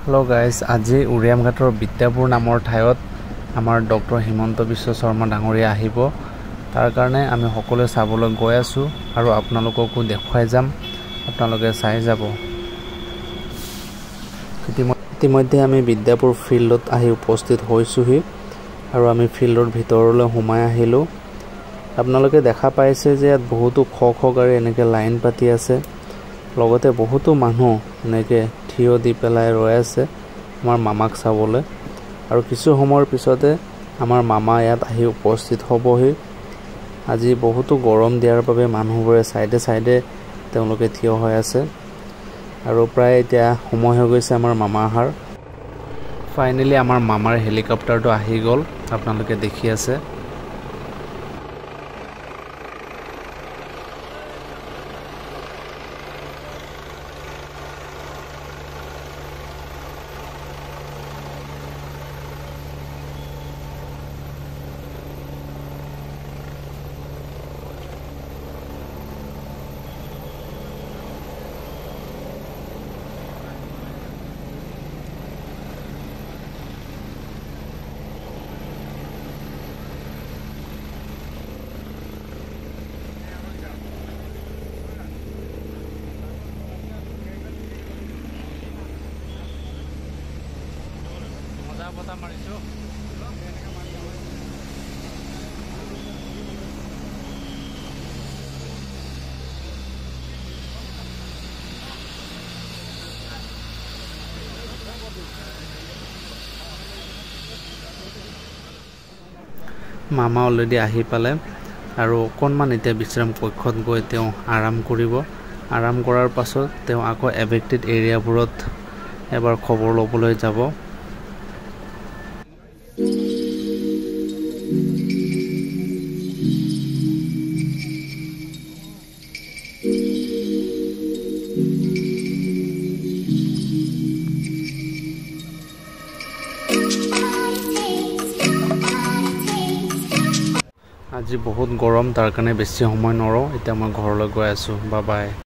hello guys আজি উৰিয়ামঘাটৰ বিদ্যাপুৰ নামৰ ঠাইত আমাৰ ডক্টৰ হিমন্ত বিশ্ব শৰ্মা ডাঙৰীয়া আহিব তাৰ কাৰণে আমি সকলোৱে চাবলৈ গৈ আছো আৰু আপোনালোককো দেখুৱাই যাম আপোনালোকে চাই যাব ইতিমধ্যে আমি বিদ্যাপুৰ ফিল্ডত আহি উপস্থিত হৈছোহি আৰু আমি ফিল্ডৰ ভিতৰলৈ সোমাই আহিলো আপোনালোকে দেখা পাইছে যে ইয়াত বহুতো খ গাড়ী এনেকৈ লাইন পাতি আছে লগতে বহুতো মানুহ এনেকৈ থিয় দি পেলাই ৰৈ আছে আমাৰ মামাক চাবলৈ আৰু কিছু সময়ৰ পিছতে আমাৰ মামা ইয়াত আহি উপস্থিত হ'বহি আজি বহুতো গৰম দিয়াৰ বাবে মানুহবোৰে সাইডে তেওঁলোকে থিয় হৈ আছে আৰু প্ৰায় এতিয়া সময় হৈ গৈছে আমাৰ মামা আহাৰ ফাইনালি আমাৰ মামাৰ হেলিকপ্টাৰটো আহি গ'ল আপোনালোকে দেখি আছে बता मारिছো মামা অলৰেডি আহি পালে আৰু অকণমান এতিয়া বিশ্ৰাম কক্ষত গৈ তেওঁ আৰাম কৰিব আৰাম কৰাৰ পাছত তেওঁ আকৌ এভেক্টেড এৰিয়াবোৰত এবাৰ খবৰ ল'বলৈ যাব আজি বহুত গৰম তাৰ কাৰণে বেছি সময় নৰওঁ এতিয়া মই ঘৰলৈ গৈ আছো বাই বাই